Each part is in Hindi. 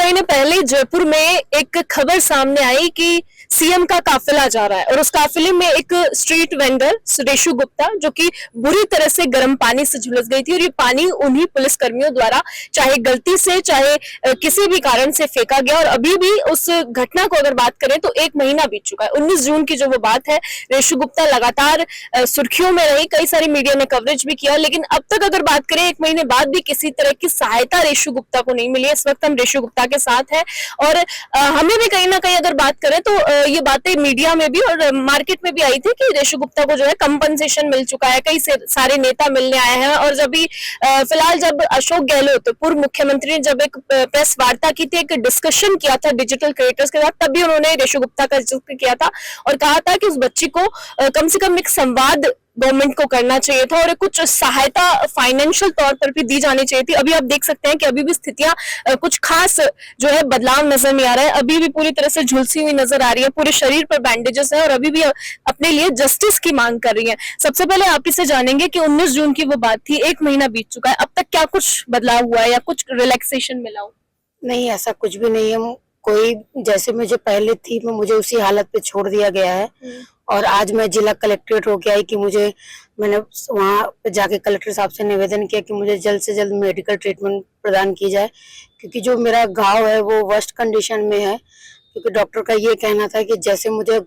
महीने पहले जयपुर में एक खबर सामने आई कि सीएम का काफिला जा रहा है और उस काफिले में एक स्ट्रीट वेंडर सुरेशु गुप्ता जो कि बुरी तरह से गर्म पानी से झुलस गई थी और ये पानी उन्हीं पुलिस कर्मियों द्वारा चाहे गलती से चाहे किसी भी कारण से फेंका गया। और अभी भी उस घटना को अगर बात करें तो 1 महीना बीत चुका है। 19 जून की जो वो बात है, रेशु गुप्ता लगातार सुर्खियों में रही, कई सारी मीडिया ने कवरेज भी किया, लेकिन अब तक अगर बात करें 1 महीने बाद भी किसी तरह की सहायता रेशु गुप्ता को नहीं मिली है। इस वक्त हम रेशु गुप्ता के साथ है और हमें भी कहीं ना कहीं अगर बात करें तो ये बातें मीडिया में भी और मार्केट में भी आई थी कि रेशु गुप्ता को जो है कंपनसेशन मिल चुका है, कई सारे नेता मिलने आए हैं। और जब भी फिलहाल जब अशोक गहलोत पूर्व मुख्यमंत्री ने जब एक प्रेस वार्ता की थी, एक डिस्कशन किया था डिजिटल क्रिएटर्स के साथ, तब भी उन्होंने रेशु गुप्ता का जिक्र किया था और कहा था कि उस बच्ची को कम से कम एक संवाद गवर्नमेंट को करना चाहिए था और कुछ सहायता फाइनेंशियल तौर पर भी दी जानी चाहिए थी। अभी आप देख सकते हैं कि अभी भी स्थितियां कुछ खास जो है बदलाव नजर नहीं आ रहा है, अभी भी पूरी तरह से झुलसी हुई नजर आ रही है, पूरे शरीर पर बैंडेजेस है और अभी भी अपने लिए जस्टिस की मांग कर रही है। सबसे पहले आप इसे जानेंगे कि 19 जून की वो बात थी, 1 महीना बीत चुका है, अब तक क्या कुछ बदलाव हुआ है या कुछ रिलैक्सेशन मिला हो? नहीं, ऐसा कुछ भी नहीं है। कोई जैसे मुझे पहले थी मैं मुझे उसी हालत पे छोड़ दिया गया है और आज मैं जिला कलेक्ट्रेट होके आई कि मैंने वहाँ पे जाके कलेक्टर साहब से निवेदन किया कि मुझे जल्द से जल्द मेडिकल ट्रीटमेंट प्रदान की जाए, क्योंकि जो मेरा घाव है वो वर्स्ट कंडीशन में है। क्योंकि डॉक्टर का ये कहना था कि जैसे मुझे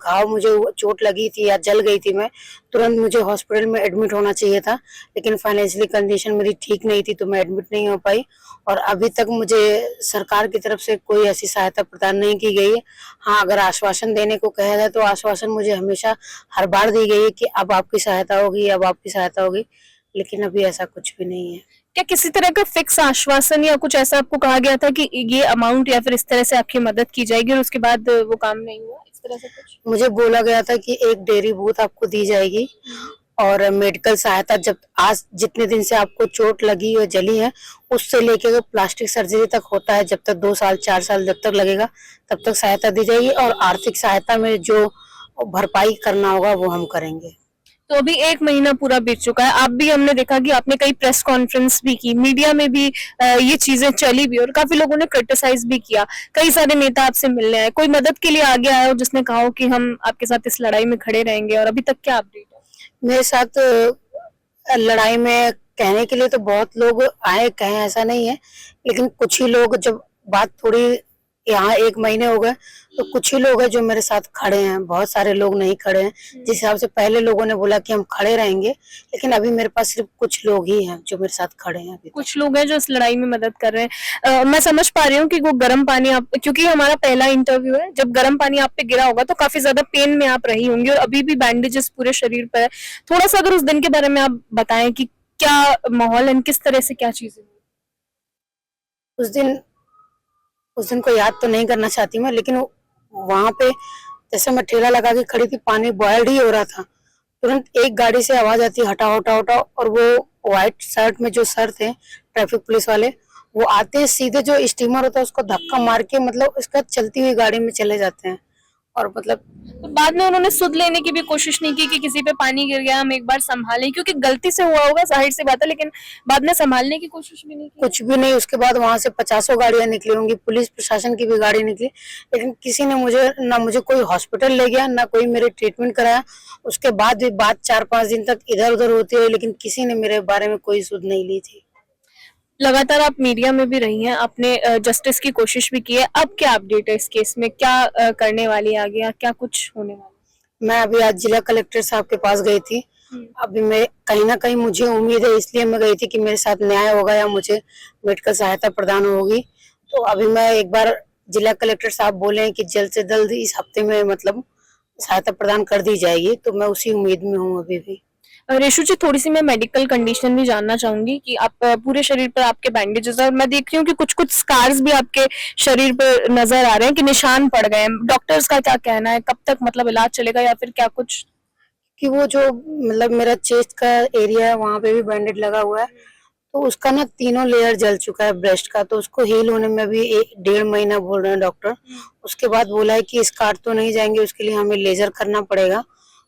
चोट लगी थी या जल गई थी, मैं तुरंत मुझे हॉस्पिटल में एडमिट होना चाहिए था, लेकिन फाइनेंशियली कंडीशन मेरी ठीक नहीं थी तो मैं एडमिट नहीं हो पाई और अभी तक मुझे सरकार की तरफ से कोई ऐसी सहायता प्रदान नहीं की गई है। हाँ, अगर आश्वासन देने को कहा जाए तो आश्वासन मुझे हमेशा हर बार दी गई है कि अब आपकी सहायता होगी, अब आपकी सहायता होगी, लेकिन अभी ऐसा कुछ भी नहीं है। क्या किसी तरह का फिक्स आश्वासन या कुछ ऐसा आपको कहा गया था कि ये अमाउंट या फिर इस तरह से आपकी मदद की जाएगी और उसके बाद वो काम नहीं हुआ, इस तरह से कुछ? मुझे बोला गया था कि एक डेयरी बूथ आपको दी जाएगी और मेडिकल सहायता जब आज जितने दिन से आपको चोट लगी और जली है उससे लेके प्लास्टिक सर्जरी तक होता है, जब तक 2 साल 4 साल जब तक लगेगा तब तक सहायता दी जाएगी और आर्थिक सहायता में जो भरपाई करना होगा वो हम करेंगे। तो अभी 1 महीना पूरा बीत चुका है, आप भी हमने देखा कि आपने कई प्रेस कॉन्फ्रेंस भी की, मीडिया में भी ये चीजें चली भी और काफी लोगों ने क्रिटिसाइज भी किया, कई सारे नेता आपसे मिलने आए, कोई मदद के लिए आगे आया हो जिसने कहा हो कि हम आपके साथ इस लड़ाई में खड़े रहेंगे, और अभी तक क्या अपडेट है? मेरे साथ लड़ाई में कहने के लिए तो बहुत लोग आए कहें ऐसा नहीं है, लेकिन कुछ ही लोग, जब बात थोड़ी यहाँ 1 महीने हो गए तो कुछ ही लोग हैं जो मेरे साथ खड़े हैं, बहुत सारे लोग नहीं खड़े हैं। जिस हिसाब से पहले लोगों ने बोला कि हम खड़े रहेंगे, लेकिन अभी मेरे पास सिर्फ कुछ लोग ही हैं जो मेरे साथ खड़े हैं। अभी कुछ लोग हैं जो इस लड़ाई में मदद कर रहे हैं। मैं समझ पा रही हूँ कि वो गर्म पानी आप, क्योंकि हमारा पहला इंटरव्यू है, जब गर्म पानी आप पे गिरा होगा तो काफी ज्यादा पेन में आप रही होंगी और अभी भी बैंडेजेस पूरे शरीर पर है। थोड़ा सा अगर उस दिन के बारे में आप बताएं कि क्या माहौल है, किस तरह से क्या चीजें हुई? उस दिन को याद तो नहीं करना चाहती मैं, लेकिन वहां पे जैसे मैं ठेला लगा के खड़ी थी, पानी बॉयल्ड ही हो रहा था, तुरंत एक गाड़ी से आवाज आती है हटाओ हटाओ हटाओ, और वो व्हाइट शर्ट में जो सर थे ट्रैफिक पुलिस वाले, वो आते हैं सीधे जो स्टीमर होता है उसको धक्का मार के मतलब उसका चलती हुई गाड़ी में चले जाते हैं। और मतलब तो बाद में उन्होंने सुध लेने की भी कोशिश नहीं की कि किसी पे पानी गिर गया हम एक बार संभालें, क्योंकि गलती से हुआ होगा, जाहिर सी बात है, लेकिन बाद में संभालने की कोशिश भी नहीं की? कुछ भी नहीं। उसके बाद वहां से 50 गाड़ियां निकली होंगी, पुलिस प्रशासन की भी गाड़ी निकली, लेकिन किसी ने मुझे कोई हॉस्पिटल ले गया, ना कोई मेरे ट्रीटमेंट कराया। उसके बाद भी बात 4-5 दिन तक इधर उधर होती रही, लेकिन किसी ने मेरे बारे में कोई सुध नहीं ली थी। लगातार आप मीडिया में भी रही हैं, आपने जस्टिस की कोशिश भी की है, अब क्या अपडेट है इस केस में, क्या करने वाली है आगे, क्या कुछ होने वाला? मैं अभी आज जिला कलेक्टर साहब के पास गई थी। अभी मैं कहीं ना कहीं मुझे उम्मीद है, इसलिए मैं गई थी कि मेरे साथ न्याय होगा या मुझे मेडिकल सहायता प्रदान होगी। तो अभी मैं एक बार जिला कलेक्टर साहब बोले हैं कि जल्द से जल्द इस हफ्ते में मतलब सहायता प्रदान कर दी जाएगी, तो मैं उसी उम्मीद में हूँ अभी भी। रेशु जी, थोड़ी सी मैं मेडिकल कंडीशन भी जानना चाहूंगी कि आप पूरे शरीर पर आपके बैंडेजेस और मैं देख रही हूँ कि कुछ कुछ स्कार्स भी आपके शरीर पर नजर आ रहे हैं कि निशान पड़ गए हैं, डॉक्टर्स का क्या कहना है, कब तक मतलब इलाज चलेगा या फिर क्या कुछ? कि वो जो मतलब मेरा चेस्ट का एरिया है वहां पे भी बैंडेज लगा हुआ है, तो उसका ना 3 लेयर जल चुका है ब्रेस्ट का, तो उसको हील होने में भी 1-1.5 महीना बोल रहे हैं डॉक्टर। उसके बाद बोला है कि स्कार तो नहीं जाएंगे, उसके लिए हमें लेजर करना पड़ेगा।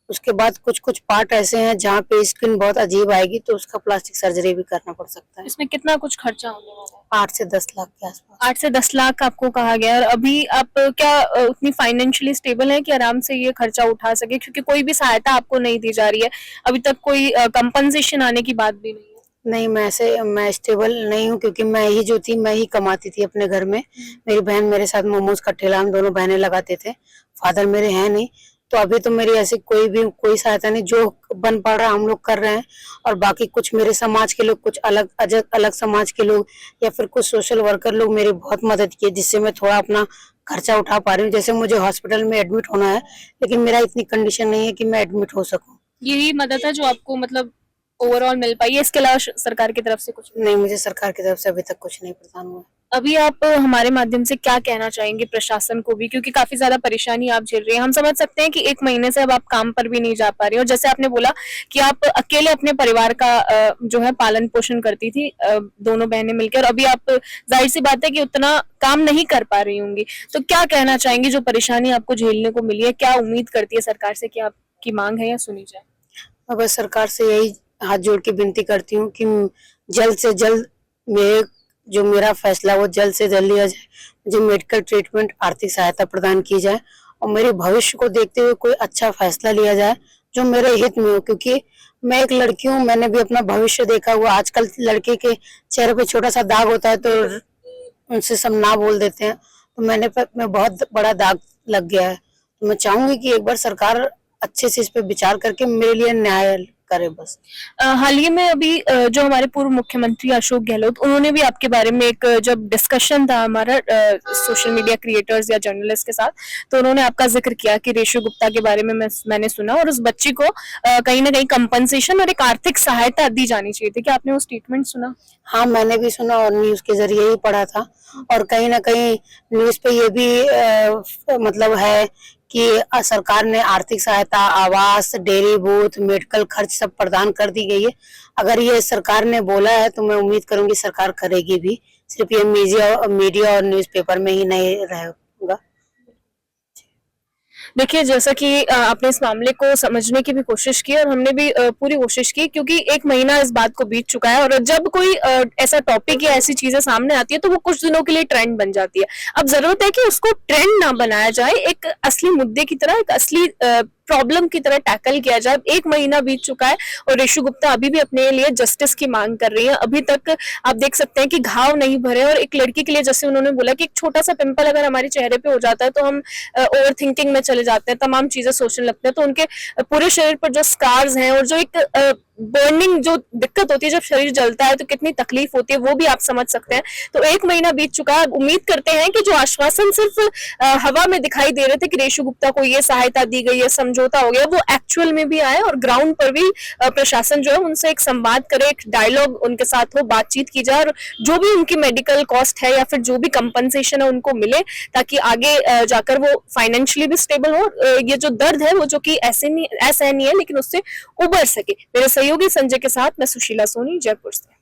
उसके बाद कुछ कुछ पार्ट ऐसे हैं जहाँ पे स्किन बहुत अजीब आएगी, तो उसका प्लास्टिक सर्जरी भी करना पड़ सकता है। इसमें कितना कुछ खर्चा होने वाला है? 8 से 10 लाख के आसपास। 8 से 10 लाख आपको कहा गया है। और अभी आप क्या उतनी फाइनेंशियली स्टेबल है कि आराम से ये खर्चा उठा सके, क्योंकि कोई भी सहायता आपको नहीं दी जा रही है अभी तक, कोई कंपनसेशन आने की बात भी नहीं है? नहीं, मैं स्टेबल नहीं हूँ, क्योंकि मैं ही जो थी मैं ही कमाती थी अपने घर में। मेरी बहन मेरे साथ मोमोज का ठेला, हम दोनों बहनें लगाते थे। फादर मेरे हैं नहीं, तो अभी तो मेरी ऐसी कोई सहायता नहीं। जो बन पड़ रहा हम लोग कर रहे हैं, और बाकी कुछ मेरे समाज के लोग, कुछ अलग समाज के लोग, या फिर कुछ सोशल वर्कर लोग मेरी बहुत मदद किए, जिससे मैं थोड़ा अपना खर्चा उठा पा रही हूँ। जैसे मुझे हॉस्पिटल में एडमिट होना है, लेकिन मेरा इतनी कंडीशन नहीं है कि मैं एडमिट हो सकूँ। यही मदद है जो आपको मतलब ओवरऑल मिल पाई है, इसके अलावा सरकार की तरफ से कुछ नहीं, मुझे सरकार की तरफ से अभी तक कुछ नहीं प्रदान हुआ। अभी आप हमारे माध्यम से क्या कहना चाहेंगे प्रशासन को भी, क्योंकि काफी ज्यादा परेशानी आप झेल रही हैं। हम समझ सकते हैं कि 1 महीने से अब आप काम पर भी नहीं जा पा रही हैं, और जैसे आपने बोला कि आप अकेले अपने परिवार का जो है पालन पोषण करती थी, दोनों बहनें मिलकर। अभी आप, जाहिर सी बात है कि उतना काम नहीं कर पा रही होंगी, तो क्या कहना चाहेंगी जो परेशानी आपको झेलने को मिली है? क्या उम्मीद करती है सरकार से कि आपकी मांग है या सुनी जाए? मैं बस सरकार से यही हाथ जोड़ के विनती करती हूँ कि जल्द से जल्द मेरा फैसला वो जल्द से जल्द लिया जाए। मुझे मेडिकल ट्रीटमेंट, आर्थिक सहायता प्रदान की जाए, और मेरे भविष्य को देखते हुए कोई अच्छा फैसला लिया जाए जो मेरे हित में हो। क्योंकि मैं एक लड़की हूँ, मैंने भी अपना भविष्य देखा हुआ। आजकल लड़के के चेहरे पे छोटा सा दाग होता है तो उनसे सब ना बोल देते हैं, तो मैं बहुत बड़ा दाग लग गया है। तो मैं चाहूंगी कि एक बार सरकार अच्छे से इस पे विचार करके मेरे लिए न्याय करे बस। हाल ही में अभी जो हमारे पूर्व मुख्यमंत्री अशोक गहलोत, उन्होंने भी आपके बारे में एक जब डिस्कशन था हमारा सोशल मीडिया क्रिएटर्स या जर्नलिस्ट के साथ, तो उन्होंने आपका जिक्र किया कि रेशु गुप्ता के बारे में मैंने सुना, और उस बच्ची को कहीं ना कहीं कंपनसेशन और एक आर्थिक सहायता दी जानी चाहिए थी। क्या आपने वो स्टेटमेंट सुना? हाँ, मैंने भी सुना और न्यूज के जरिए ही पढ़ा था, और कहीं ना कहीं न्यूज पे ये भी मतलब है कि सरकार ने आर्थिक सहायता, आवास, डेयरी बूथ, मेडिकल खर्च सब प्रदान कर दी गई है। अगर ये सरकार ने बोला है तो मैं उम्मीद करूंगी सरकार करेगी भी, सिर्फ ये मीडिया और न्यूज़पेपर में ही नहीं रहेगा। देखिए, जैसा कि आपने इस मामले को समझने की भी कोशिश की, और हमने भी पूरी कोशिश की, क्योंकि 1 महीना इस बात को बीत चुका है, और जब कोई ऐसा टॉपिक या ऐसी चीजें सामने आती है तो वो कुछ दिनों के लिए ट्रेंड बन जाती है। अब जरूरत है कि उसको ट्रेंड ना बनाया जाए, एक असली मुद्दे की तरह, एक असली प्रॉब्लम की तरह टैकल किया जाए। 1 महीना बीत चुका है और रेशु गुप्ता अभी भी अपने लिए जस्टिस की मांग कर रही है। अभी तक आप देख सकते हैं कि घाव नहीं भरे, और एक लड़की के लिए, जैसे उन्होंने बोला कि एक छोटा सा पिंपल अगर हमारे चेहरे पे हो जाता है तो हम ओवर थिंकिंग में चले जाते हैं, तमाम चीजें सोचने लगते हैं। तो उनके पूरे शरीर पर जो स्कार्स हैं और जो एक बर्निंग जो दिक्कत होती है जब शरीर जलता है तो कितनी तकलीफ होती है, वो भी आप समझ सकते हैं। तो 1 महीना बीत चुका है। उम्मीद करते हैं कि जो आश्वासन सिर्फ हवा में दिखाई दे रहे थे कि रेशु गुप्ता को ये सहायता दी गई है, समझौता हो गया, वो एक्चुअल में भी आए, और ग्राउंड पर भी प्रशासन जो है उनसे एक संवाद करे, एक डायलॉग उनके साथ हो, बातचीत की जाए, और जो भी उनकी मेडिकल कॉस्ट है या फिर जो भी कंपनसेशन है उनको मिले, ताकि आगे जाकर वो फाइनेंशियली भी स्टेबल हो। ये जो दर्द है वो जो कि ऐसा नहीं है, लेकिन उससे उबर सके। मेरे सहयोगी संजय के साथ मैं सुशीला सोनी, जयपुर से।